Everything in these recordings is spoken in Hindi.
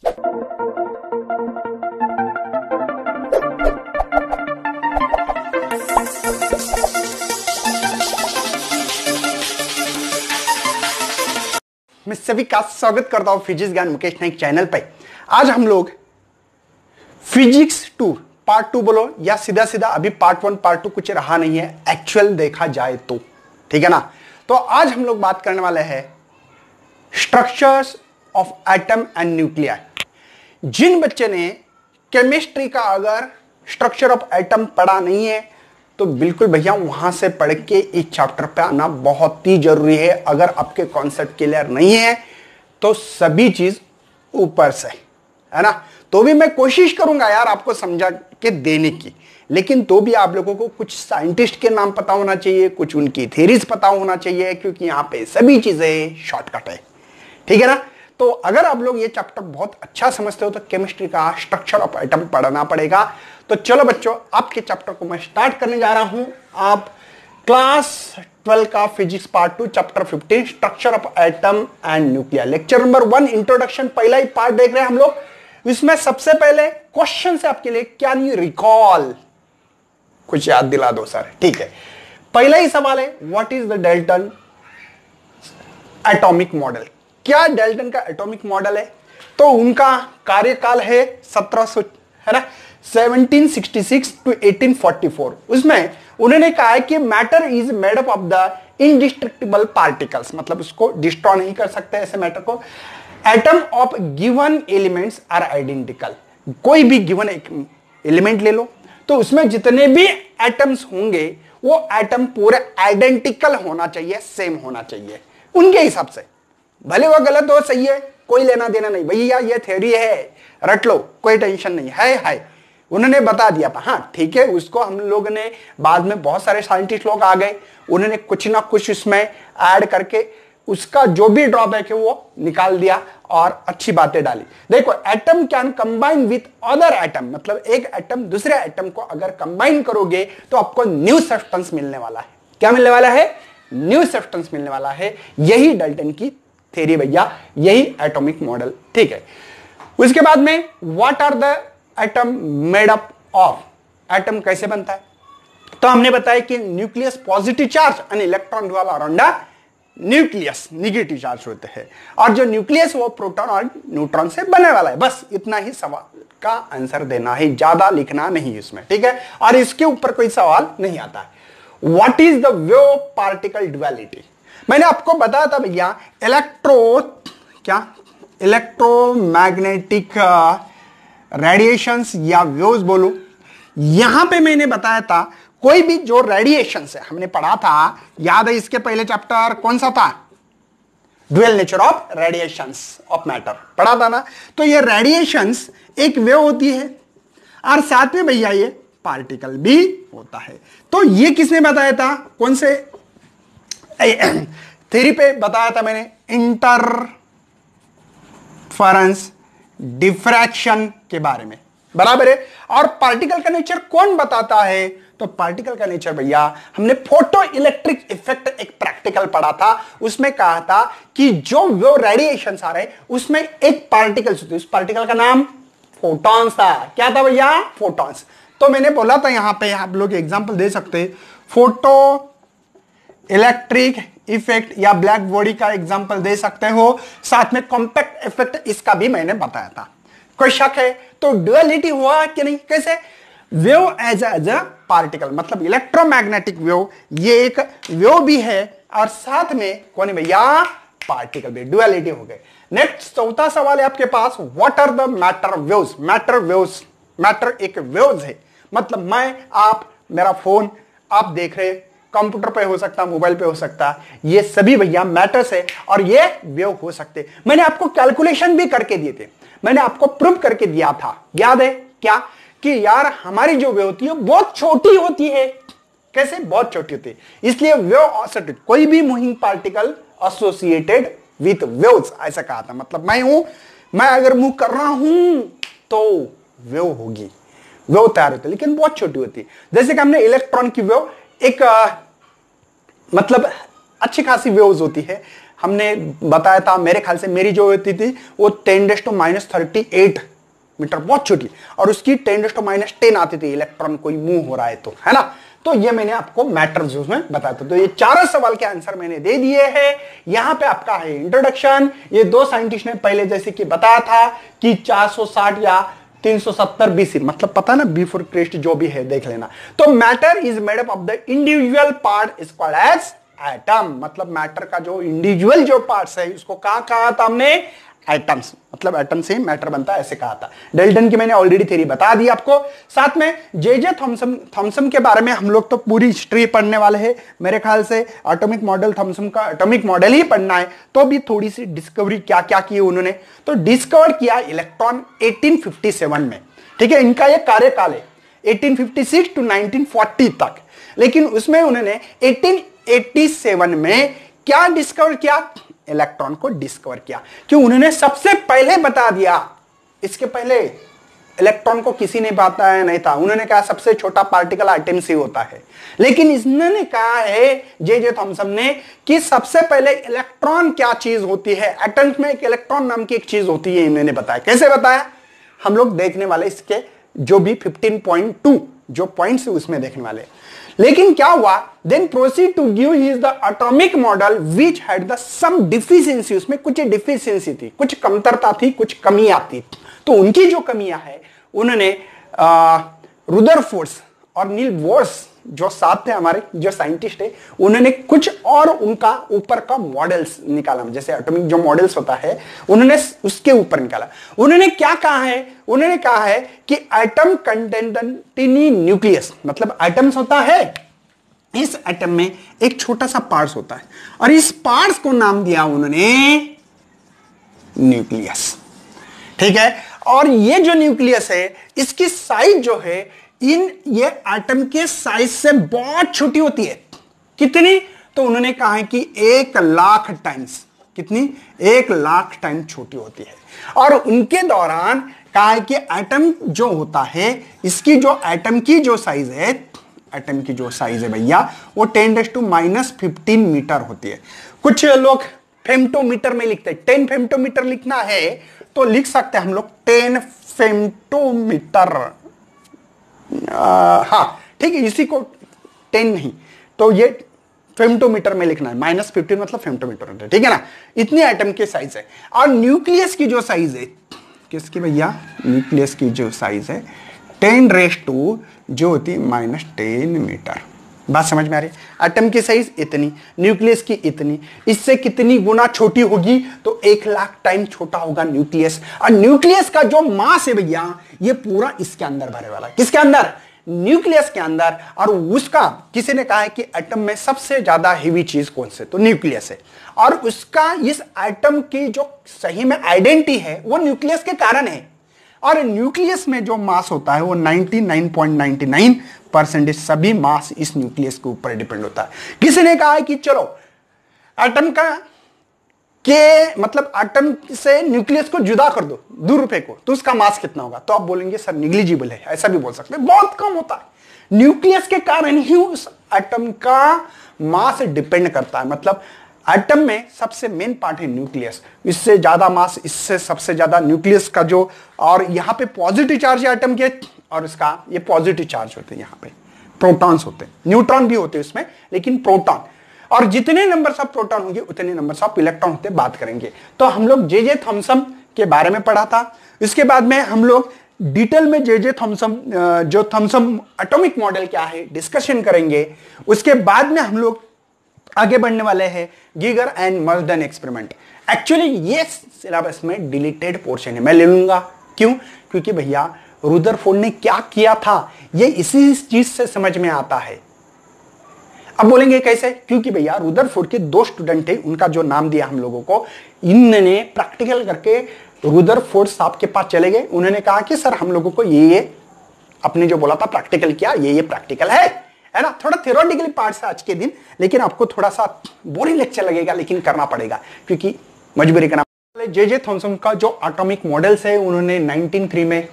मैं सभी का स्वागत करता हूं फिजिक्स ज्ञान मुकेश नाइक चैनल पे। आज हम लोग फिजिक्स 2 पार्ट 2 बोलो या सीधा सीधा अभी पार्ट 1 पार्ट 2 कुछ रहा नहीं है एक्चुअल देखा जाए तो, ठीक है ना। तो आज हम लोग बात करने वाले हैं structures of atom and nuclear. जिन बच्चे ने केमिस्ट्री का अगर स्ट्रक्चर ऑफ एटम पढ़ा नहीं है तो बिल्कुल भैया वहां से पढ़ के इस चैप्टर पे आना बहुत ही जरूरी है। अगर आपके कॉन्सेप्ट क्लियर नहीं है तो सभी चीज ऊपर से है ना। तो भी मैं कोशिश करूंगा यार आपको समझा के देने की, लेकिन तो भी आप लोगों को कुछ साइंटिस्ट के नाम पता होना चाहिए, कुछ उनकी थ्योरीज पता होना चाहिए, क्योंकि यहां पे सभी चीजें शॉर्टकट है, ठीक है ना। तो अगर आप लोग ये चैप्टर बहुत अच्छा समझते हो तो केमिस्ट्री का स्ट्रक्चर ऑफ एटम पढ़ना पड़ेगा। तो चलो बच्चों, आपके चैप्टर को मैं स्टार्ट करने जा रहा हूं। आप क्लास 12 का physics part 2 chapter 15 structure of atom and nuclear lecture number 1 introduction पहला ही पार्ट देख रहे हैं हम लोग। इसमें सबसे पहले क्वेश्चन है आपके लिए, कैन यू रिकॉल, कुछ याद दिला दो सर, ठीक है। पहला ही सवाल है, what is the Dalton atomic model. क्या डाल्टन का एटॉमिक मॉडल है? तो उनका कार्यकाल है 1700 है ना 1766 टू 1844। उसमें उन्होंने कहा है कि matter is made up of the indestructible particles, मतलब उसको डिस्ट्रॉय नहीं कर सकते ऐसे मैटर को। Atom of given elements are identical. कोई भी गिवन एक एलिमेंट ले लो तो उसमें जितने भी एटम्स होंगे वो एटम पूरे आइडेंटिकल होना चाहिए, सेम होना चाहिए उनके हिसाब से। भले वो गलत हो सही है, कोई लेना देना नहीं भैया, ये थ्योरी है रट लो, कोई टेंशन नहीं है। उन्होंने बता दिया, हाँ ठीक है। उसको हम लोग ने बाद में बहुत सारे साइंटिस्ट लोग आ गए, उन्होंने कुछ ना कुछ उसमें ऐड करके उसका जो भी ड्रॉबैक है वो निकाल दिया और अच्छी बातें डाली। देखो, atom can combine with other atom, मतलब एक एटम दूसरे एटम को अगर कंबाइन करोगे तो आपको न्यू सब्सटेंस मिलने वाला है। क्या मिलने वाला है? न्यू सब्सटेंस मिलने वाला है। यही डाल्टन की थ्योरी भैया, यही एटॉमिक मॉडल, ठीक है। उसके बाद में what are the atom made up of, atom कैसे बनता है? तो हमने बताया कि nucleus positive charge and electron dwell around nucleus negative charge होते हैं, और जो न्यूक्लियस वो प्रोटॉन और न्यूट्रॉन से बनने वाला है। बस इतना ही सवाल का आंसर देना है, ज्यादा लिखना नहीं इसमें, ठीक है। और इसके ऊपर कोई सवाल नहीं आता है। What is the wave particle duality? मैंने आपको बताया था भैया इलेक्ट्रोमैग्नेटिक रेडिएशंस या वेव्स बोलो। यहां पे मैंने बताया था कोई भी जो रेडिएशंस है, हमने पढ़ा था, याद है इसके पहले चैप्टर कौन सा था? Dual nature of radiations of matter पढ़ा था ना। तो ये रेडिएशंस एक वेव होती है और साथ में भैया ये पार्टिकल भी होता है। तो ये किसने बताया था? कौन से थ्योरी पे बताया था मैंने? इंटरफेरेंस डिफ्रैक्शन के बारे में, बराबर है। और पार्टिकल का नेचर कौन बताता है? तो पार्टिकल का नेचर भैया हमने फोटो इलेक्ट्रिक इफेक्ट एक प्रैक्टिकल पढ़ा था, उसमें कहा था कि जो वो रेडिएशन आ रहे हैं उसमें एक पार्टिकल होती है, उस पार्टिकल का नाम फोटॉन्स था। क्या था भैया? फोटॉन्स। तो मैंने बोला था यहां पे आप लोग एग्जांपल दे सकते हैं, फोटो इलेक्ट्रिक इफेक्ट या ब्लैक बॉडी का एग्जांपल दे सकते हो, साथ में कॉम्पैक्ट इफेक्ट इसका भी मैंने बताया था। कोई शक है? तो ड्युअलिटी हुआ कि नहीं? कैसे? वेव एज अ पार्टिकल, मतलब इलेक्ट्रोमैग्नेटिक वेव, ये एक वेव भी है और साथ में कौन है भैया? पार्टिकल भी। ड्युअलिटी हो गए। नेक्स्ट चौथा सवाल है आपके पास, what are the matter waves? Matter एक वेव्स है, मतलब मैं, आप, मेरा फोन आप देख रहे, कंप्यूटर पे हो सकता, मोबाइल पे हो सकता, ये सभी भैया मैटर्स है और ये वेव हो सकते। मैंने आपको कैलकुलेशन भी करके दिए थे, मैंने आपको प्रूव करके दिया था, याद है क्या? कि यार हमारी जो वेव होती है बहुत छोटी होती है। कैसे? बहुत छोटी होती है, इसलिए वेव ऑसिलेटेड, कोई भी moving particle associated with waves, ऐसा कहा था। मतलब मैं अगर मूव कर रहा हूं तो वेव होगी, वेव तैयार होती है, लेकिन बहुत छोटी होती है। जैसे कि हमने इलेक्ट्रॉन की वेव एक मतलब अच्छी खासी वेव्स होती है, हमने बताया था, मेरे ख्याल से मेरी जो होती थी वो 10⁻38 मीटर, बहुत छोटी, और उसकी 10⁻10 आती थी इलेक्ट्रॉन कोई मूव हो रहा है तो, है ना। तो ये मैंने आपको मैटर में बताया था। तो ये चारों सवाल के आंसर मैंने दे दिए हैं। यहां पे आपका है इंट्रोडक्शन। ये दो साइंटिस्ट ने पहले जैसे कि बताया था कि 460 या 370 बीसी, मतलब पता ना बिफोर क्राइस्ट, जो भी है देख लेना। तो matter is made up of the individual part is called as atom. मतलब मैटर का जो इंडिविजुअल जो पार्ट्स है उसको कहा था हमने, एटम्स। मतलब एटम से मैटर बनता है, ऐसे कहा था। डाल्टन की मैंने ऑलरेडी थ्योरी बता दी आपको। साथ में जे थॉमसन के बारे में हम लोग तो पूरी हिस्ट्री पढ़ने वाले हैं। मेरे ख्याल से एटॉमिक मॉडल, थॉमसन का एटॉमिक मॉडल ही पढ़ना है। तो भी थोड़ी सी डिस्कवरी क्या क्या की उन्होंने, तो डिस्कवर किया इलेक्ट्रॉन 1857 में। ठीक है, इनका यह कार्यकाल है 1856 टू 1940 तक। लेकिन उसमें उन्होंने 1887 में क्या डिस्कवर किया, इलेक्ट्रॉन को डिस्कवर किया। क्यों, उन्होंने सबसे पहले बता दिया। इसके पहले इलेक्ट्रॉन को किसी ने बताया नहीं था। उन्होंने कहा सबसे छोटा पार्टिकल एटम से होता है। लेकिन इन्होंने कहा है जे थॉमसन ने कि सबसे पहले इलेक्ट्रॉन क्या चीज होती है, एटम्स में एक इलेक्ट्रॉन नाम की एक चीज होती है। इन्होंने बताया, कैसे बताया हम लोग देखने वाले, इसके जो भी 15.2 जो पॉइंट्स है उसमें देखने वाले। लेकिन क्या हुआ, then proceed to give his the atomic model which had the some deficiency. उसमें कुछ डिफिशियंसी थी, कुछ कमतरता थी, कुछ कमियां थी। तो उनकी जो कमियां है उन्होंने रुदरफोर्ड और नील बोर्स जो साथ थे हमारे जो साइंटिस्ट है, उन्होंने कुछ और उनका ऊपर का मॉडल्स निकाला। जैसे एटॉमिक जो मॉडल्स होता है उन्होंने उसके ऊपर निकाला। उन्होंने क्या कहा है, उन्होंने कहा है कि एटम कंटेन टिनी न्यूक्लियस। मतलब एटम्स होता है, इस एटम में एक छोटा सा पार्ट्स होता है और इस पार्ट्स को नाम दिया उन्होंने न्यूक्लियस। ठीक है, और ये जो न्यूक्लियस है इसकी साइज जो है ये एटम के साइज से बहुत छोटी होती है। कितनी, तो उन्होंने कहा है कि 1,00,000 टाइम्स। कितनी, 1,00,000 टाइम छोटी होती है। और उनके दौरान कहा है कि एटम जो होता है, इसकी जो एटम की जो साइज है, एटम की जो साइज है भैया, वो 10⁻15 मीटर होती है। कुछ लोग फेम्टोमीटर में लिखते हैं। 10 फेम्टोमीटर लिखना है तो लिख सकते हैं हम लोग 10 फेम्टोमीटर। हाँ ठीक है, इसी को 10 नहीं तो ये फेम्टोमीटर में लिखना है। -15 मतलब फेम्टोमीटर होता है। ठीक है ना, इतनी एटम के साइज है। और न्यूक्लियस की जो साइज है, किसकी भैया, न्यूक्लियस की जो साइज है 10⁻⁻, जो होती है -10 मीटर। बात समझ में आ रही है। एटम की साइज इतनी, न्यूक्लियस की इतनी, इससे कितनी गुना छोटी होगी, तो 1,00,000 टाइम छोटा होगा न्यूक्लियस। और न्यूक्लियस का जो मास है भैया, ये पूरा इसके अंदर भरे वाला। किसके अंदर, न्यूक्लियस के अंदर। और उसका किसी ने कहा है कि एटम में सबसे ज्यादा हेवी चीज कौन से, तो न्यूक्लियस है। और उसका इस एटम की जो सही में आइडेंटिटी है वो न्यूक्लियस के कारण है। और न्यूक्लियस में जो मास होता है वो 99.99% सभी मास इस न्यूक्लियस के ऊपर डिपेंड होता है। किसी ने कहा है कि चलो एटम का के मतलब एटम से न्यूक्लियस को जुदा कर दो, दूर फेंको, तो उसका मास कितना होगा, तो आप बोलेंगे सर निग्लिजिबल है। ऐसा भी बोल सकते हैं, बहुत कम होता है। न्यूक्लियस के कारण ही उस एटम का मास डिपेंड करता है। मतलब एटम में सबसे मेन पार्ट है न्यूक्लियस, इससे ज्यादा मास, इससे सबसे ज्यादा न्यूक्लियस का जो, और यहां पे पॉजिटिव चार्ज है एटम के, और इसका ये पॉजिटिव चार्ज होते हैं, यहां पे प्रोटॉन्स होते हैं, न्यूट्रॉन भी होते हैं इसमें, लेकिन प्रोटॉन। और जितने नंबर ऑफ प्रोटॉन होंगे उतने नंबर ऑफ इलेक्ट्रॉन होते, बात करेंगे। तो हम लोग जे थॉमसन के बारे में पढ़ा था। इसके बाद में हम लोग डिटेल में जे थॉमसन जो थॉमसन एटॉमिक मॉडल क्या है डिस्कशन करेंगे। उसके बाद में हम लोग आगे बढ़ने वाले हैं गीगर एंड मर्सडन एक्सपेरिमेंट। एक्चुअली ये सिलेबस में डिलीटेड पोर्शन है, मैं ले लूंगा। क्यों, क्योंकि भैया रुदरफोर्ड ने क्या किया था ये इसी चीज से समझ में आता है। अब बोलेंगे कैसे, क्योंकि भैया रुदरफोर्ड के 2 स्टूडेंट थे, उनका जो नाम दिया हम लोगों को, इन्होंने प्रैक्टिकल करके रुदरफोर्ड साहब के पास चले गए। उन्होंने कहा कि सर हम लोगों को ये अपने जो बोला था प्रैक्टिकल किया, ये प्रैक्टिकल है ना। थोड़ा थियोरेटिकली पार्ट है आज के दिन, लेकिन आपको थोड़ा सा बोरिंग लेक्चर लगेगा, लेकिन करना पड़ेगा क्योंकि मजबूरी करना। जे थॉमसन का जो एटॉमिक मॉडल्स है उन्होंने 1903 में, है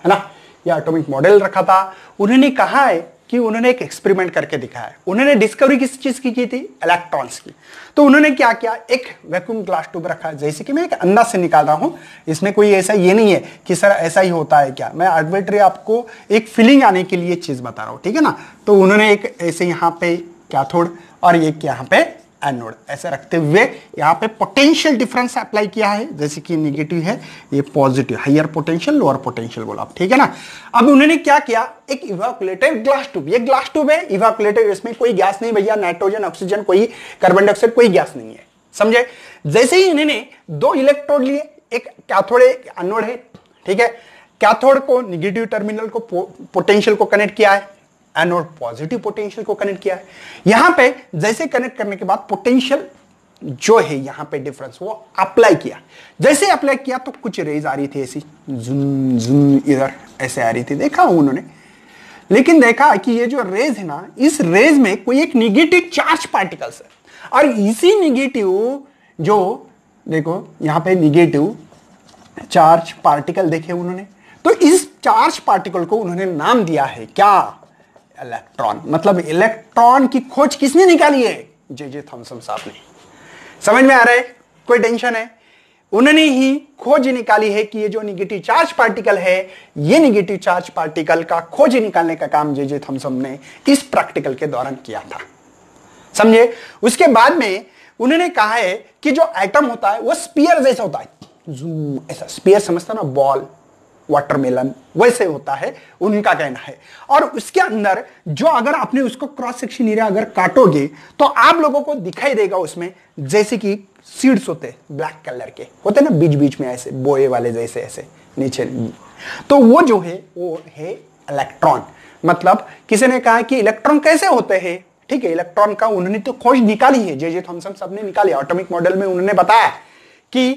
ना, ये एटॉमिक मॉडल रखा था। उन्होंने कहा है कि उन्होंने एक एक्सपेरिमेंट करके दिखाया। उन्होंने डिस्कवरी किस चीज की थी? इलेक्ट्रॉन्स की। तो उन्होंने क्या किया, एक वैक्यूम ग्लास ट्यूब रखा, जैसे कि मैं एक अंदाज से निकाल रहा हूं, इसमें कोई ऐसा ये नहीं है कि सर ऐसा ही होता है क्या, मैं आर्बिट्री आपको एक फीलिंग आने के लिए चीज बता रहा हूं, ठीक है ना। तो उन्होंने एक ऐसे यहाँ पे कैथोड और एक यहाँ पे एनोड ऐसे रखते हुए यहाँ पे पोटेंशियल डिफरेंस अप्लाई किया है, जैसे कि नेगेटिव है ये positive, higher potential lower potential बोला, ठीक है ना। अब उन्होंने क्या किया, एक इवाकुलेटेड ग्लास ट्यूब, ये ग्लास ट्यूब है इवाकुलेटेड, इसमें कोई गैस नहीं भैया, नाइट्रोजन ऑक्सीजन कोई कार्बन डाइऑक्साइड कोई गैस नहीं है, समझे। जैसे ही इन्होंने दो इलेक्ट्रोड लिए, एक कैथोड है एक एनोड है, ठीक है। कैथोड को नेगेटिव टर्मिनल को पोटेंशियल को कनेक्ट किया है, एनोड पॉजिटिव पोटेंशियल को कनेक्ट किया है। यहां पे जैसे कनेक्ट करने के बाद पोटेंशियल जो है यहां पे डिफरेंस वो अप्लाई किया, जैसे अप्लाई किया तो कुछ रेज आ रही थी ऐसी जुन जुन इधर ऐसे आ रही थी, देखा उन्होंने। लेकिन देखा कि ये जो रेज है ना, इस रेज में कोई एक निगेटिव चार्ज पार्टिकल्स है, और इसी निगेटिव जो देखो यहां पे निगेटिव चार्ज पार्टिकल देखे उन्होंने, तो इस चार्ज पार्टिकल को उन्होंने नाम दिया है क्या, इलेक्ट्रॉन। मतलब इलेक्ट्रॉन की खोज किसने निकाली है, जे थॉमसन साहब ने। समझ में आ रहा है, कोई टेंशन है, उन्होंने ही खोज निकाली है कि ये जो निगेटिव चार्ज पार्टिकल है, ये निगेटिव चार्ज पार्टिकल का खोज निकालने का काम जे थॉमसन ने इस प्रैक्टिकल के दौरान किया था, समझे। उसके बाद में उन्होंने कहा है कि जो एटम होता है वो स्पीयर जैसा होता है, ऐसा स्पीयर समझता ना, बॉल वाटरमेलन वैसे होता है, उनका कहना है। और उसके अंदर जो अगर आपने उसको क्रॉस सेक्शन एरिया अगर काटोगे तो आप लोगों को दिखाई देगा उसमें जैसे कि सीड्स होते ब्लैक कलर के होते ना, बीच बीच में ऐसे बोए वाले जैसे ऐसे नीचे, तो वो जो है वो है इलेक्ट्रॉन। मतलब किसी ने कहा कि इलेक्ट्रॉन कैसे होते हैं, ठीक है, इलेक्ट्रॉन का उन्होंने तो खोज निकाली है, जे थॉमसन साहब ने निकाली। एटॉमिक मॉडल में उन्होंने बताया कि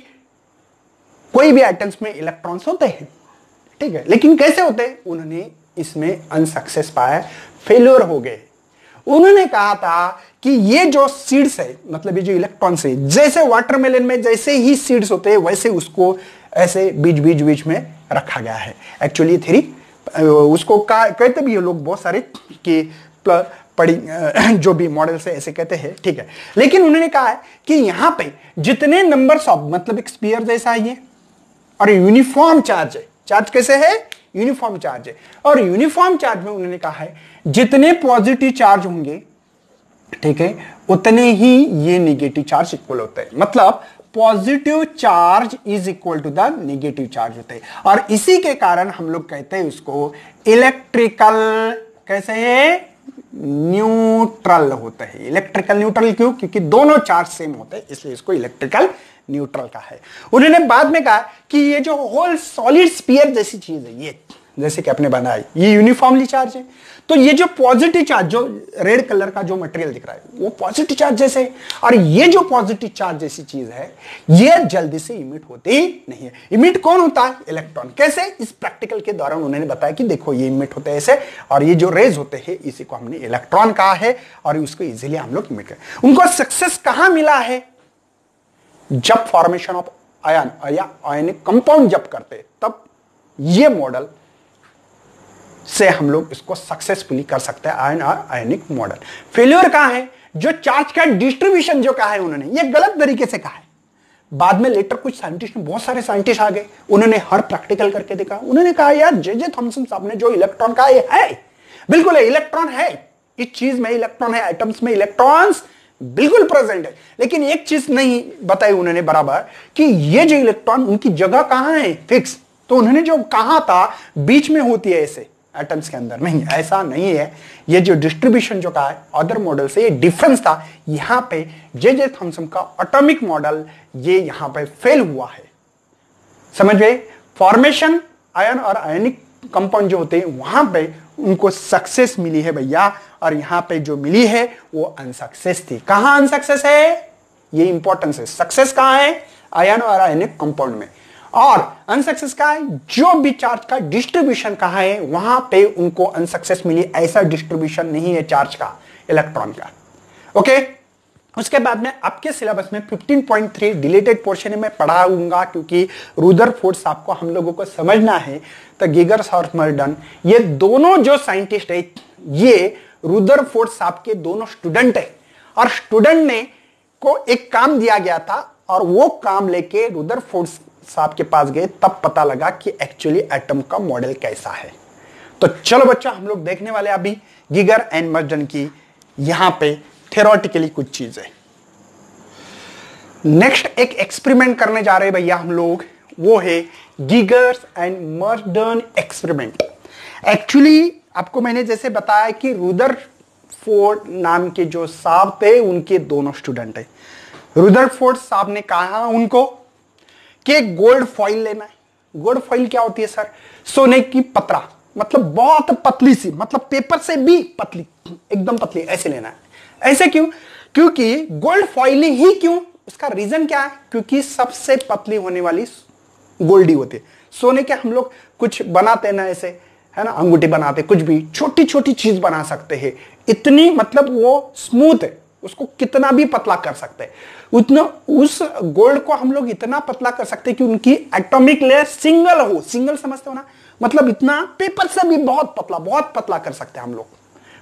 कोई भी एटम्स में इलेक्ट्रॉन्स होते हैं, ठीक है, लेकिन कैसे होते हैं, उन्होंने इसमें अनसक्सेस पाया, फेल्योर हो गए। उन्होंने कहा था कि ये जो सीड्स है, मतलब ये जो इलेक्ट्रॉन्स है, जैसे वाटरमेलन में जैसे ही सीड्स होते हैं वैसे उसको ऐसे बीच बीच बीच में रखा गया है। एक्चुअली थ्री उसको कहते भी ये लोग बहुत सारे कि पड़ी जो भी मॉडल से ऐसे कहते हैं, ठीक है। लेकिन उन्होंने कहा है कि यहां पे जितने नंबर्स ऑफ, मतलब एक स्फीयर जैसा है ये, और यूनिफॉर्म चार्ज है, चार्ज कैसे है, यूनिफॉर्म चार्ज है, और यूनिफॉर्म चार्ज में उन्होंने कहा है जितने पॉजिटिव चार्ज होंगे, ठीक है, उतने ही ये नेगेटिव चार्ज इक्वल होते हैं। मतलब positive charge is equal to the negative charge होते हैं, और इसी के कारण हम लोग कहते हैं उसको इलेक्ट्रिकल कैसे है, न्यूट्रल होता है। इलेक्ट्रिकल न्यूट्रल क्यों, क्योंकि दोनों चार्ज सेम होते हैं, इसलिए इसको इलेक्ट्रिकल न्यूट्रल का है। उन्होंने बाद में कहा कि ये जो होल सॉलिड स्फीयर जैसी चीज है, ये जैसे कि आपने बनाई, ये यूनिफॉर्मली चार्ज है, तो ये जो पॉजिटिव चार्ज, जो रेड कलर का जो मटेरियल दिख रहा है वो पॉजिटिव चार्ज जैसे है, और ये जो पॉजिटिव चार्ज जैसी चीज है ये जल्दी से इमिट होती नहीं है। इमिट कौन होता है, इलेक्ट्रॉन। कैसे, इस प्रैक्टिकल के दौरान उन्होंने बताया कि देखो ये इमिट होते हैं ऐसे, और ये जो रेज होते हैं इसी को हमने इलेक्ट्रॉन कहा है, और उसको इजिली हम लोग इमिट करें। उनको सक्सेस कहां मिला है, जब फॉर्मेशन ऑफ आयन या आयनिक कंपाउंड जब करते तब ये मॉडल से हम लोग इसको सक्सेसफुली कर सकते हैं, आयन और आयनिक मॉडल। फेल्योर कहां है, जो चार्ज का डिस्ट्रीब्यूशन जो कहा है उन्होंने, ये गलत तरीके से कहा है। बाद में लेटर कुछ साइंटिस्ट, बहुत सारे साइंटिस्ट आ गए, उन्होंने हर प्रैक्टिकल करके देखा, उन्होंने कहा यार जे थॉमसन साहब ने जो इलेक्ट्रॉन कहा है बिल्कुल है, इलेक्ट्रॉन है, इस चीज में इलेक्ट्रॉन है, एटम्स में इलेक्ट्रॉन्स बिल्कुल प्रेजेंट है। लेकिन एक चीज नहीं बताई उन्होंने बराबर कि ये जो इलेक्ट्रॉन उनकी जगह कहां है, फिक्स। तो उन्होंने जो कहा था बीच में होती है ऐसे एटम्स के अंदर, नहीं, ऐसा नहीं है। ये जो डिस्ट्रीब्यूशन जो कहा है अदर मॉडल से ये डिफरेंस था। यहां पे जे थॉमसन का एटॉमिक मॉडल ये यहां पे फेल हुआ है, समझ गए। फॉर्मेशन आयन और आयनिक कंपाउंड जो होते हैं वहां पे उनको सक्सेस मिली है भैया, और यहां पे जो मिली है वो अनसक्सेस थी। कहां अनसक्सेस है, ये इंपॉर्टेंस है। सक्सेस कहां है, आयन और आयनिक कंपाउंड में, और अनसक्सेस का है जो भी चार्ज का डिस्ट्रीब्यूशन कहां है वहां पे उनको अनसक्सेस मिली। ऐसा डिस्ट्रीब्यूशन नहीं है चार्ज का, इलेक्ट्रॉन का। ओके, उसके बाद में आपके सिलेबस में 15.3 डिलीटेड पोर्शन में पढ़ाऊंगा, क्योंकि रुदरफोर्ड साहब को हम लोगों को समझना है। तो गिगर्स और मर्डन ये दोनों जो साइंटिस्ट है ये रुदरफोर्ड साहब के दोनों स्टूडेंट है, और स्टूडेंट ने को एक काम दिया गया था और वो काम लेके रुदरफोर्ड साहब के पास गए, तब पता लगा कि एक्चुअली एटम का मॉडल कैसा है। तो चलो बच्चा, हम लोग देखने वाले अभी गिगर एंड मर्डन की यहां पे थ्योरेटिकली कुछ चीजें। नेक्स्ट एक एक्सपेरिमेंट करने जा रहे हैं भैया हम लोग, वो है गिगर्स एंड मर्डन एक्सपेरिमेंट। एक्चुअली आपको मैंने जैसे बताया कि रुदरफोर्ड नाम के जो साहब थे उनके दोनों स्टूडेंट है। रुदरफोर्ड साहब ने कहा उनको कि गोल्ड फॉइल लेना है। गोल्ड फॉइल क्या होती है सर? सोने की पतरा, मतलब बहुत पतली सी, मतलब पेपर से भी पतली, एकदम पतली, ऐसे लेना है। ऐसे क्यों? क्योंकि गोल्ड फॉइल ही क्यों? उसका रीजन क्या है? क्योंकि सबसे पतली होने वाली गोल्ड ही होती है। सोने के हम लोग कुछ बनाते हैं ना ऐसे, है ना, अंगूठी बनाते, कुछ भी छोटी छोटी चीज बना सकते हैं, इतनी मतलब वो स्मूथ है, उसको कितना भी पतला कर सकते हैं। उतना उस गोल्ड को हम लोग इतना पतला कर सकते हैं कि उनकी एटॉमिक लेयर सिंगल हो। सिंगल समझते हो ना, मतलब इतना पेपर से भी बहुत पतला कर सकते हैं हम लोग।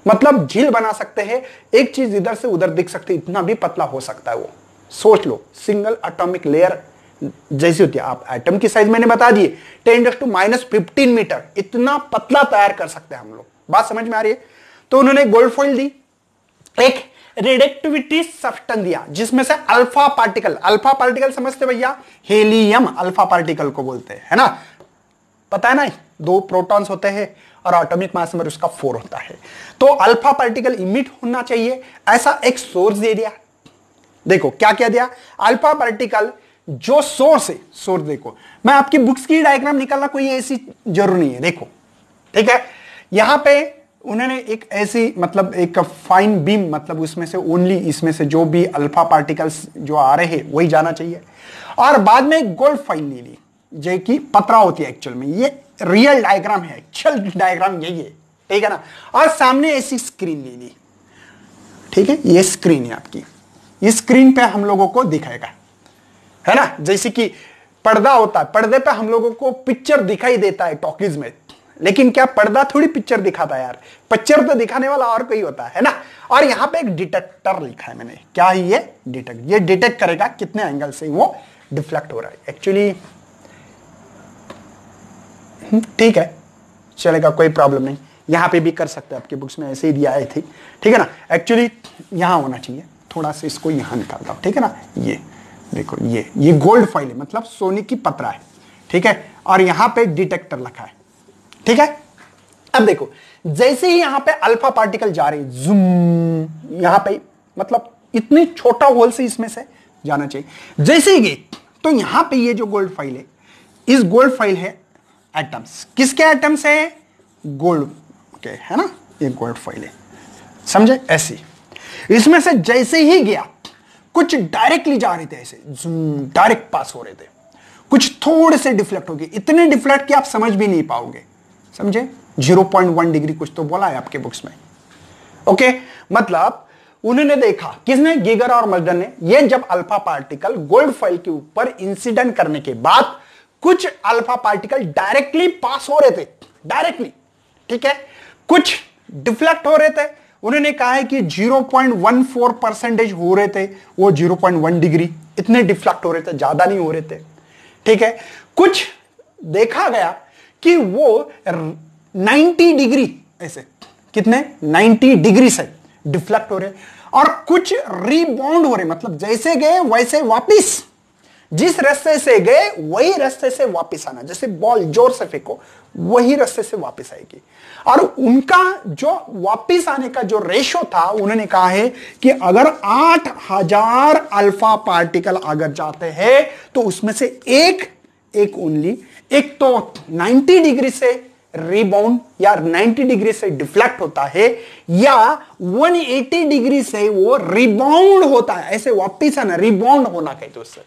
मतलब झील बना सकते हैं, एक चीज इधर से उधर दिख सकती है, इतना भी पतला हो सकता है वो। सोच लो, सिंगल एटॉमिक लेयर जैसी होती है। आप एटम की साइज मैंने बता दी 10⁻⁻15 मीटर, इतना पतला तैयार कर सकते हैं हम लोग। बात समझ में आ रही है? तो उन्होंने गोल्ड फॉइल दी, एक रेडिएक्टिविटी सब्सटेंस दिया जिसमें से अल्फा पार्टिकल समझते भैया, हेलियम अल्फा पार्टिकल को बोलते हैं, है ना, पता है ना, 2 प्रोटॉन्स होते हैं और एटॉमिक मास नंबर उसका 4 होता है। तो अल्फा पार्टिकल इमिट होना चाहिए, ऐसा एक सोर्स दे दिया। देखो क्या क्या दिया, अल्फा पार्टिकल जो सोर्स है, सोर्स देखो, मैं आपकी बुक्स की डायग्राम निकालना कोई ऐसी जरूर नहीं है, देखो ठीक है। यहां पे उन्होंने एक ऐसी मतलब एक फाइन बीम, मतलब उसमें से ओनली इसमें से जो भी अल्फा पार्टिकल्स जो आ रहे हैं वही जाना चाहिए, और बाद में गोल्ड फाइन ले ली जो कि पतरा होती है एक्चुअल में। ये रियल डायग्राम है, एक्चुअल डायग्राम यही है, ठीक है ना। और सामने ऐसी स्क्रीन ले ली, ठीक है, ये स्क्रीन है आपकी, इस स्क्रीन पे हम लोगों को दिखाएगा, है ना, जैसे कि पर्दा होता है, पर्दे पे हम लोगों को पिक्चर दिखाई देता है टॉकीज में, लेकिन क्या पर्दा थोड़ी पिक्चर दिखाता है यार, पिक्चर तो दिखाने वाला और कोई होता है ना। और यहां पे एक डिटेक्टर लिखा है मैंने, क्या है ये? डिटेक्ट, ये डिटेक्ट करेगा कितने एंगल से वो डिफ्लेक्ट हो रहा है। एक्चुअली ठीक है, चलेगा, कोई प्रॉब्लम नहीं, यहां पे भी कर सकते हैं, आपकी बुक्स में ऐसे ही दिया है, ठीक है ना। एक्चुअली यहां होना चाहिए, थोड़ा सा इसको यहां निकालता हूं, ठीक है ना। ये देखो, ये गोल्ड फॉइल है, मतलब सोने की पतरा है, ठीक है, और यहां पे डिटेक्टर रखा है, ठीक है। अब देखो, जैसे ही यहां पे अल्फा पार्टिकल जा रहे, जूम, यहां पे मतलब इतनी छोटा होल से इसमें से जाना चाहिए। जैसे ही गए तो यहां पे ये जो गोल्ड फाइल है, इस गोल्ड फाइल है एटम्स, किसके एटम्स है? गोल्ड के, है ना, ये गोल्ड फाइल है, समझे? ऐसी इसमें से जैसे ही गया, कुछ डायरेक्टली जा रहे थे, ऐसे डायरेक्ट पास हो रहे थे, कुछ थोड़े से डिफ्लेक्ट हो गए, इतने डिफ्लेक्ट कि आप समझ भी नहीं पाओगे, समझे? 0.1 डिग्री कुछ तो बोला है आपके बुक्स में, ओके। मतलब उन्होंने देखा, किसने? गिगर और मर्डन ने, ये जब अल्फा पार्टिकल गोल्ड फॉइल के ऊपर इंसिडेंट करने के बाद कुछ अल्फा पार्टिकल डायरेक्टली पास हो रहे थे, डायरेक्टली, ठीक है, कुछ डिफ्लेक्ट हो रहे थे। उन्होंने कहा है कि 0.14% हो रहे थे, वो 0.1 डिग्री, इतने डिफ्लेक्ट हो रहे थे, ज्यादा नहीं हो रहे थे, ठीक है। कुछ देखा गया कि वो 90 डिग्री, ऐसे कितने 90 डिग्री से डिफ्लेक्ट हो रहे, और कुछ रीबाउंड हो रहे, मतलब जैसे गए वैसे वापिस, जिस रास्ते से गए वही रास्ते से वापस आना, जैसे बॉल जोर से फेंको वही रास्ते से वापस आएगी। और उनका जो वापस आने का जो रेशो था, उन्होंने कहा है कि अगर 8000 अल्फा पार्टिकल अगर जाते हैं तो उसमें से एक ओनली, एक तो 90 डिग्री से रिबाउंड या 90 डिग्री से डिफ्लेक्ट होता है, या 180 डिग्री से वो रिबाउंड होता है, ऐसे वापस आना, रिबाउंड होना कहते उससे,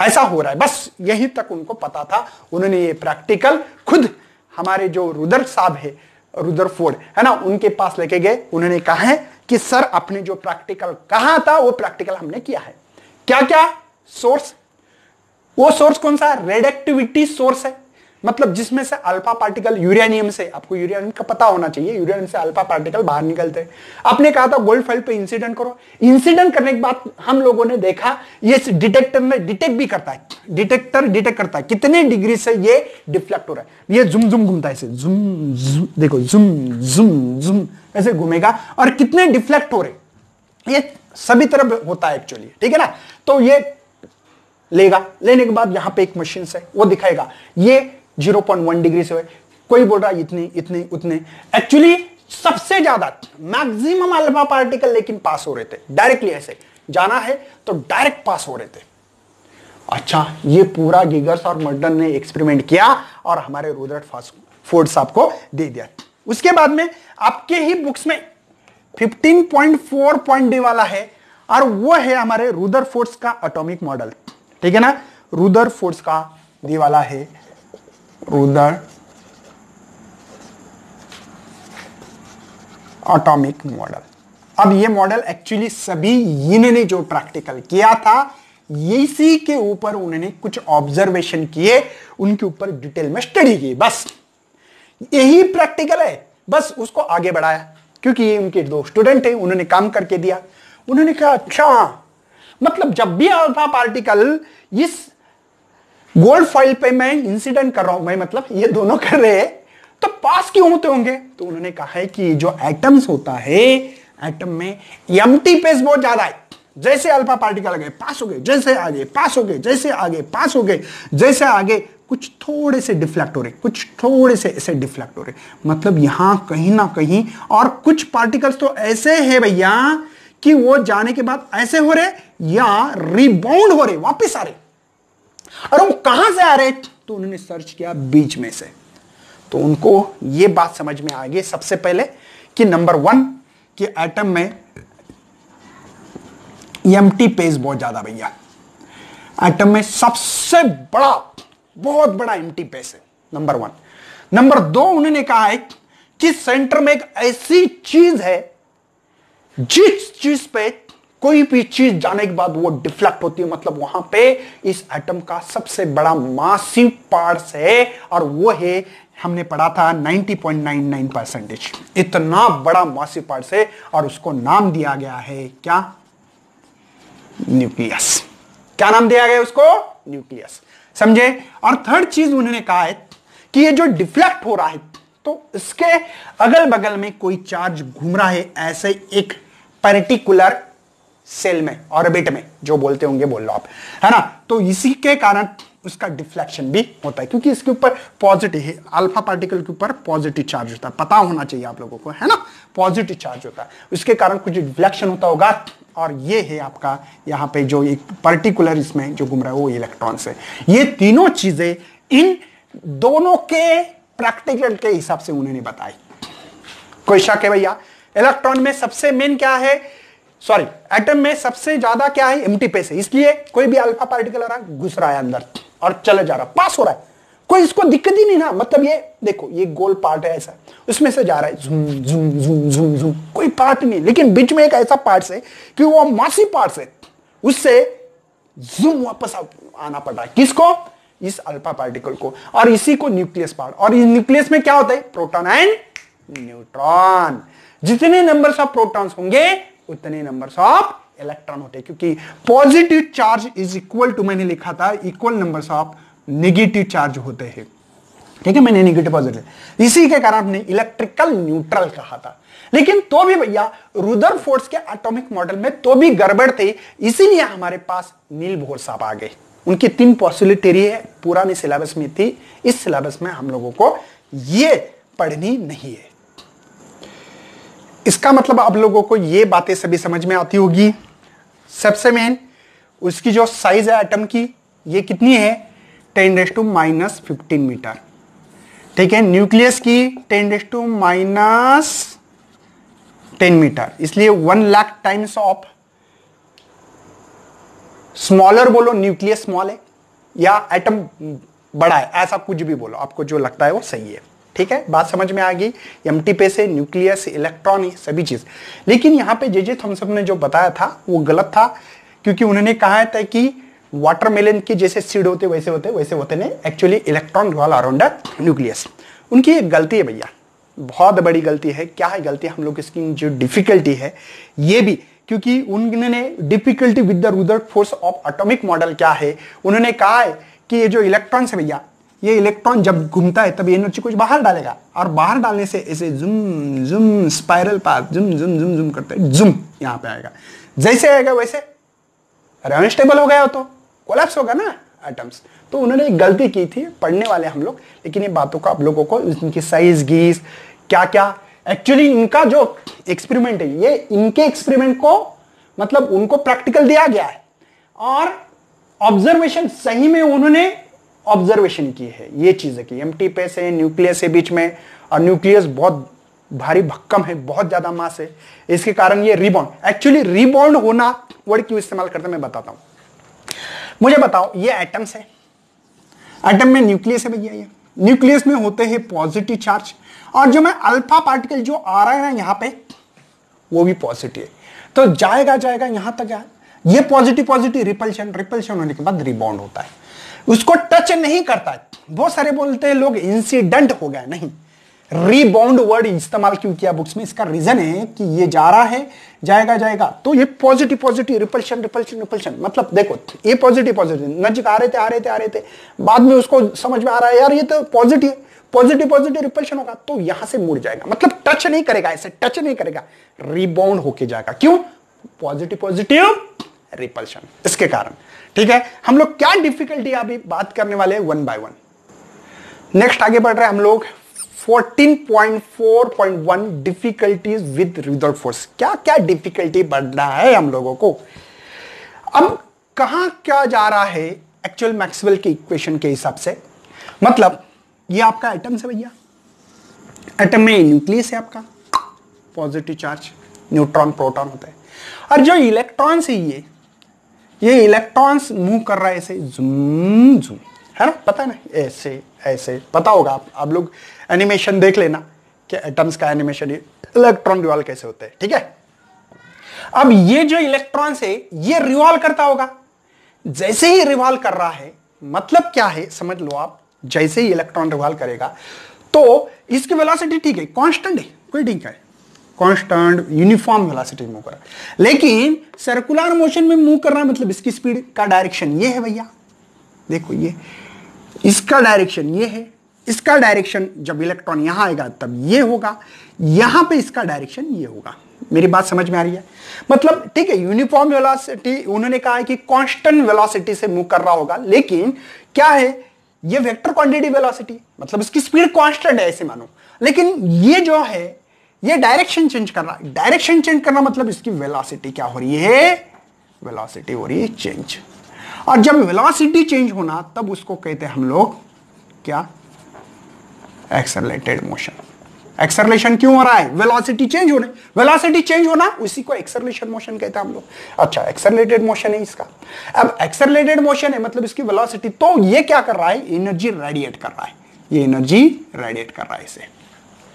ऐसा हो रहा है। बस यही तक उनको पता था। उन्होंने ये प्रैक्टिकल खुद हमारे जो रुदर साहब है, रुदरफोर्ड, है ना, उनके पास लेके गए। उन्होंने कहा है कि सर आपने जो प्रैक्टिकल कहा था वो प्रैक्टिकल हमने किया है। क्या क्या सोर्स, वो सोर्स कौन सा, रेडिएक्टिविटी सोर्स है, मतलब जिसमें से अल्फा पार्टिकल यूरेनियम से, आपको यूरेनियम का पता होना चाहिए, यूरेनियम से अल्फा पार्टिकल बाहर निकलते हैं। आपने कहा था गोल्ड फॉइल पे इंसिडेंट करो, इंसिडेंट करने के बाद हम लोगों ने देखा ये डिटेक्टर में डिटेक्ट भी करता है, डिटेक्टर डिटेक्ट करता है कितने डिग्री से ये डिफ्लेक्ट हो रहा है। ये जुम जुम घूमता है ऐसे, जुम जुम, देखो जुम जुम जुम ऐसे घूमेगा, और कितने डिफ्लेक्ट हो रहे, ये सभी तरफ होता है एक्चुअली, ठीक है ना। तो ये लेगा, लेने के बाद यहां पे एक मशीन से वो दिखाएगा ये 0.1 डिग्री से, कोई बोल रहा है इतने इतने उतने, एक्चुअली सबसे ज्यादा मैक्सिमम अल्फा पार्टिकल लेकिन पास हो रहे थे, डायरेक्टली ऐसे जाना है तो डायरेक्ट पास हो रहे थे। अच्छा, ये पूरा गिगर्स और मर्डन ने एक्सपेरिमेंट किया और हमारे रुदरफोर्ड साहब को दे दिया। उसके बाद में आपके ही बुक्स में 15.4 पॉइंट डी वाला है, और वो है हमारे रुदरफोर्ड का एटॉमिक मॉडल, ठीक है ना। रुदरफोर्ड का दी वाला है, रुदर एटॉमिक मॉडल। अब ये मॉडल एक्चुअली सभी इन्होंने जो प्रैक्टिकल किया था इसी के ऊपर उन्होंने कुछ ऑब्जर्वेशन किए, उनके ऊपर डिटेल में स्टडी की, बस यही प्रैक्टिकल है, बस उसको आगे बढ़ाया, क्योंकि ये उनके दो स्टूडेंट थे, उन्होंने काम करके दिया। उन्होंने कहा अच्छा, मतलब जब भी अल्फा पार्टिकल इस गोल्ड फॉइल पे मैं इंसिडेंट कर रहा हूं, मैं मतलब ये दोनों कर रहे हैं, तो पास क्यों होते होंगे। तो उन्होंने कहा है कि जो एटम्स होता है, एटम में एम्प्टी स्पेस बहुत ज्यादा है, जैसे अल्फा पार्टिकल गए पास हो गए, जैसे आगे पास हो गए, जैसे आगे पास हो गए, जैसे आगे कुछ थोड़े से डिफ्लेक्ट हो रहे, कुछ थोड़े से ऐसे डिफ्लेक्ट हो रहे, मतलब यहां कहीं ना कहीं, और कुछ पार्टिकल्स तो ऐसे हैं भैया कि वो जाने के बाद ऐसे हो रहे या रिबाउंड हो रहे, वापस आ रहे, और वो कहां से आ रहे, तो उन्होंने सर्च किया बीच में से। तो उनको ये बात समझ में आ गई सबसे पहले कि नंबर 1 कि एटम में एम्प्टी स्पेस बहुत ज्यादा भैया, एटम में सबसे बड़ा बहुत बड़ा एम्प्टी स्पेस है, नंबर 1। नंबर 2 उन्होंने कहा है कि सेंटर में एक ऐसी चीज है जिस चीज पे कोई भी चीज जाने के बाद वो डिफ्लेक्ट होती है, मतलब वहां पे इस एटम का सबसे बड़ा मासिव पार्ट्स है, और वो है, हमने पढ़ा था 90.99%, इतना बड़ा मासिव पार्ट्स है, और उसको नाम दिया गया है क्या, न्यूक्लियस। क्या नाम दिया गया उसको, न्यूक्लियस, समझे। और थर्ड चीज उन्होंने कहा है कि ये जो डिफ्लेक्ट हो रहा है, तो इसके अगल बगल में कोई चार्ज घूम रहा है, ऐसे एक पर्टिकुलर सेल में, ऑर्बिट में, जो बोलते होंगे बोल लो आप, है ना। तो इसी के कारण उसका डिफ्लेक्शन भी होता है, क्योंकि इसके ऊपर पॉजिटिव है, अल्फा पार्टिकल के ऊपर पॉजिटिव चार्ज होता है, पता होना चाहिए आप लोगों को, है ना, पॉजिटिव चार्ज होता है, उसके कारण कुछ डिफ्लेक्शन होता होगा। और ये है आपका यहाँ पे जो एक पर्टिकुलर इसमें जो घूम रहा है वो इलेक्ट्रॉन्स है। ये तीनों चीजें इन दोनों के प्रैक्टिकल के हिसाब से उन्होंने बताई। कोई शक है भैया, इलेक्ट्रॉन में सबसे मेन क्या है, सॉरी एटम में सबसे ज्यादा क्या है, एम्प्टी स्पेस है, इसलिए कोई भी अल्फा पार्टिकल आ रहा है, घुस रहा है अंदर और चले जा रहा है, पास हो रहा है, कोई इसको दिक्कत ही नहीं ना। मतलब ये देखो, ये गोल पार्ट है ऐसा, उसमें से जा रहा है झूम झूम झूम झूम झूम, कोई पार्ट नहीं, लेकिन बीच में एक ऐसा पार्ट है कि वो मासी पार्ट है, उससे जूम वापस आना पड़ रहा है, किसको, इस अल्फा पार्टिकल को, और इसी को न्यूक्लियस पार्ट। और इस न्यूक्लियस में क्या होता है, प्रोटॉन एंड न्यूट्रॉन, जितने नंबर्स ऑफ प्रोटॉन्स होंगे उतने नंबर्स ऑफ इलेक्ट्रॉन होते हैं, क्योंकि positive charge is equal to, मैंने लिखा था equal numbers of negative charge होते हैं, ठीक है, मैंने नेगेटिव पॉजिटिव, इसी के कारण हमने इलेक्ट्रिकल न्यूट्रल कहा था। लेकिन तो भी भैया रुदरफोर्ड के एटॉमिक मॉडल में तो भी गड़बड़ थी, इसीलिए हमारे पास नील बोहर साहब आ गए। उनकी 3 पॉसिबिलिटी है, पुराने सिलेबस में थी, इस सिलेबस में हम लोगों को ये पढ़नी नहीं है। इसका मतलब आप लोगों को ये बातें सभी समझ में आती होगी। सबसे मेन उसकी जो साइज है एटम की, ये कितनी है, 10⁻⁻15 मीटर, ठीक है। न्यूक्लियस की 10⁻⁻10 मीटर, इसलिए 1 लाख टाइम्स ऑफ स्मॉलर बोलो, न्यूक्लियस स्मॉल है या एटम बड़ा है, ऐसा कुछ भी बोलो, आपको जो लगता है वो सही है, ठीक है, बात समझ में आ गई। एम्प्टी पे से न्यूक्लियस, इलेक्ट्रॉन, सभी चीज। लेकिन यहाँ पे जे थॉमसन ने जो बताया था वो गलत था, क्योंकि उन्होंने कहा था कि वाटरमेलन के जैसे सीड होते वैसे होते नहीं, actually electron revolve around the nucleus. उनकी एक गलती है भैया, बहुत बड़ी गलती है। क्या है गलती? हम लोग इसकी जो डिफिकल्टी है ये भी, क्योंकि उन्होंने difficulty with the Rutherford of atomic model क्या है, उन्होंने कहा है कि ये जो इलेक्ट्रॉन है भैया, ये इलेक्ट्रॉन जब घूमता है तब एनर्जी कुछ बाहर डालेगा, और बाहर डालने से ऐसे जुम जुम स्पाइरल पाथ जुम जुम जुम जुम करते हैं, जुम यहां पे आएगा। जैसे आएगा वैसे अनस्टेबल हो गया हो तो कोलैप्स होगा ना एटम्स। तो उन्होंने एक गलती की थी, पढ़ने वाले हम लोग, लेकिन ये बातों को आप लोगों को इनकी साइज गीस क्या क्या, एक्चुअली इनका जो एक्सपेरिमेंट है ये इनके एक्सपेरिमेंट को मतलब उनको प्रैक्टिकल दिया गया है, और ऑब्जर्वेशन सही में उन्होंने ऑब्जर्वेशन की है। ये चीजें की एम्प्टी पे से न्यूक्लियस के बीच में, और न्यूक्लियस बहुत भारी भक्कम है, बहुत ज्यादा मास है, इसके कारण ये रिबाउंड, एक्चुअली रिबाउंड होना वर्ड क्यों इस्तेमाल करते हैं मैं बताता हूं। मुझे बताओ, ये एटम्स है, एटम में न्यूक्लियस है भैया, ये न्यूक्लियस में होते हैं पॉजिटिव चार्ज, और जो मैं अल्फा पार्टिकल जो आ रहा है ना यहां पे वो भी पॉजिटिव है, तो जाएगा यहां तक है, ये पॉजिटिव रिपल्शन होने के बाद रिबाउंड होता है, उसको टच नहीं करता है। बहुत सारे बोलते हैं लोग इंसिडेंट हो गया, नहीं, रीबाउंड वर्ड इस्तेमाल क्यों किया बुक्स में, इसका रीजन है कि ये जा रहा है जाएगा, तो ये पॉजिटिव रिपल्शन, मतलब देखो ये पॉजिटिव नजदीक आ रहे थे, बाद में उसको समझ में आ रहा है यार ये तो पॉजिटिव रिपल्शन होगा, तो यहां से मुड़ जाएगा, मतलब टच नहीं करेगा, ऐसे टच नहीं करेगा, रिबाउंड होके जाएगा। क्यों? पॉजिटिव रिपल्शन, इसके कारण। ठीक है, हम लोग क्या डिफिकल्टी अभी बात करने वाले हैं वन बाय वन। नेक्स्ट आगे बढ़ रहे हैं हम लोग 14.4.1 डिफिकल्टीज विद रुदरफोर्ड। क्या क्या डिफिकल्टी बढ़ रहा है हम लोगों को, अब कहां क्या जा रहा है एक्चुअल मैक्सवेल के इक्वेशन के हिसाब से। मतलब ये आपका एटम है भैया, एटम में न्यूक्लियस है आपका, पॉजिटिव चार्ज, न्यूट्रॉन प्रोटॉन होता है, और जो इलेक्ट्रॉन्स है ये इलेक्ट्रॉन्स मूव कर रहा है ऐसे जुम जुम, है ना, पता है ना, ऐसे ऐसे पता होगा आप लोग एनिमेशन देख लेना कि एटम्स का एनिमेशन इलेक्ट्रॉन रिवॉल्व कैसे होते हैं। ठीक है, अब ये जो इलेक्ट्रॉन्स है ये रिवॉल्व करता होगा, जैसे ही रिवॉल्व कर रहा है मतलब क्या है समझ लो आप, जैसे ही इलेक्ट्रॉन रिवॉल्व करेगा तो इसकी वेलोसिटी ठीक है, कांस्टेंट है, कोई ठीक है, कांस्टेंट यूनिफॉर्म वेलोसिटी मूव कर रहा है, लेकिन सर्कुलर मोशन में मूव कर रहा है, मतलब इसकी स्पीड का डायरेक्शन ये है भैया, देखो ये इसका डायरेक्शन ये है, इसका डायरेक्शन जब इलेक्ट्रॉन यहां आएगा तब ये होगा, यहां पे इसका डायरेक्शन ये होगा। मेरी बात समझ में आ रही है? मतलब ठीक है, यूनिफॉर्म वेलोसिटी उन्होंने कहा है कि कांस्टेंट वेलोसिटी से मूव कर रहा होगा, लेकिन क्या है ये वेक्टर क्वांटिटी वेलोसिटी, मतलब इसकी स्पीड कांस्टेंट है ऐसे मानो, लेकिन ये जो है ये डायरेक्शन चेंज कर रहा है। डायरेक्शन चेंज करना मतलब इसकी वेलोसिटी क्या हो रही है, वेलोसिटी हो रही है चेंज, और जब वेलोसिटी चेंज होना तब उसको कहते हैं हम लोग क्या, एक्सेलरेटेड मोशन। एक्सेलरेशन क्यों हो रहा है, वेलोसिटी चेंज होने, वेलोसिटी चेंज होना उसी को एक्सेलरेशन मोशन कहते हैं हम लोग। अच्छा, एक्सेलरेटेड मोशन है इसका। अब एक्सेलरेटेड मोशन है मतलब इसकी वेलोसिटी, तो ये क्या कर रहा है, एनर्जी रेडिएट कर रहा है, ये एनर्जी रेडिएट कर रहा है इसे।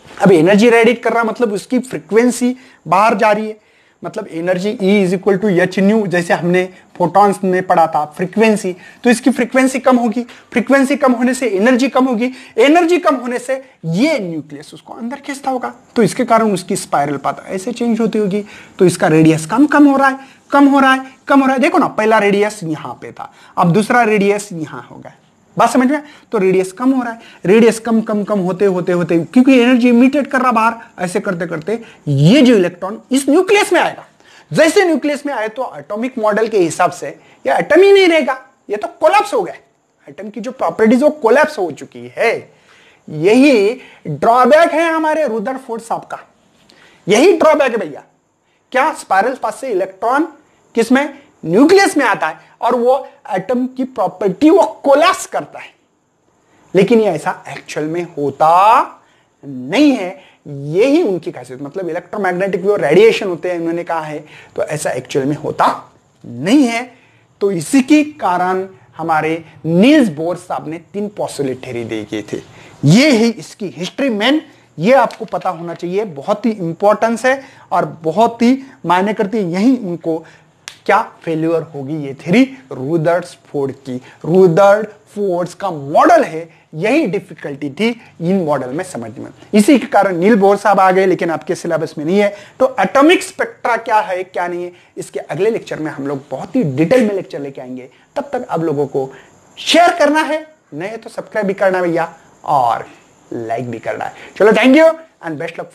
अब एनर्जी रेडिएट कर रहा है मतलब उसकी फ्रीक्वेंसी बाहर जा रही है, मतलब energy E is equal to H nu, जैसे हमने फोटॉन्स में पढ़ा था फ्रीक्वेंसी, तो इसकी फ्रीक्वेंसी कम होगी, फ्रीक्वेंसी कम होने से एनर्जी कम होगी, एनर्जी कम होने से ये न्यूक्लियस उसको अंदर खींचता होगा, तो इसके कारण उसकी स्पाइरल पाथ ऐसे चेंज होती होगी, तो इसका रेडियस कम हो रहा है। देखो ना, पहला रेडियस यहां पे था, अब दूसरा रेडियस यहां होगा, बात समझ में? तो रेडियस कम हो रहा है, रेडियस कम होते क्योंकि एनर्जी इमिटेट कर रहा बाहर, ऐसे करते करते ये जो इलेक्ट्रॉन इस न्यूक्लियस में आएगा, जैसे न्यूक्लियस में आए तो एटॉमिक मॉडल के हिसाब से ये एटम ही नहीं रहेगा, ये तो कोलैप्स हो गया, एटम की जो प्रॉपर्टीज वो कोलैप्स हो चुकी है। यही ड्रॉबैक है हमारे रुदरफोर्ड साहब का, यही ड्रॉबैक है भैया। क्या, स्पाइरल पाथ से इलेक्ट्रॉन किसमें, न्यूक्लियस में आता है, और वो एटम की प्रॉपर्टी वो कोलैप्स करता है, लेकिन ये ऐसा एक्चुअल में होता नहीं है। यही उनकी खासियत, मतलब इलेक्ट्रोमैग्नेटिक जो रेडिएशन होते हैं उन्होंने कहा है, तो ऐसा एक्चुअल में होता नहीं है। तो इसी के कारण हमारे नील्स बोर साहब ने 3 पॉसिबिलिटी थ्योरी दी गई थी। ये ही इसकी हिस्ट्री मेन, ये आपको पता होना चाहिए, बहुत ही इंपॉर्टेंस है और बहुत ही मायने करती है। यही उनको क्या फेल्यूर होगी ये थ्योरी रुदरफोर्ड की। रुदरफोर्ड का मॉडल है, यही डिफिकल्टी थी इन मॉडल में समझने में। इसी के कारण नील बोर साहब आ गए, लेकिन आपके सिलेबस में नहीं है। तो एटॉमिक स्पेक्ट्रा क्या है क्या नहीं है, इसके अगले लेक्चर में हम लोग बहुत ही डिटेल में लेक्चर लेके आएंगे। तब तक आप लोगों को शेयर करना है, नहीं तो सब्सक्राइब भी करना भैया, और लाइक भी करना है। चलो, thank you and best luck.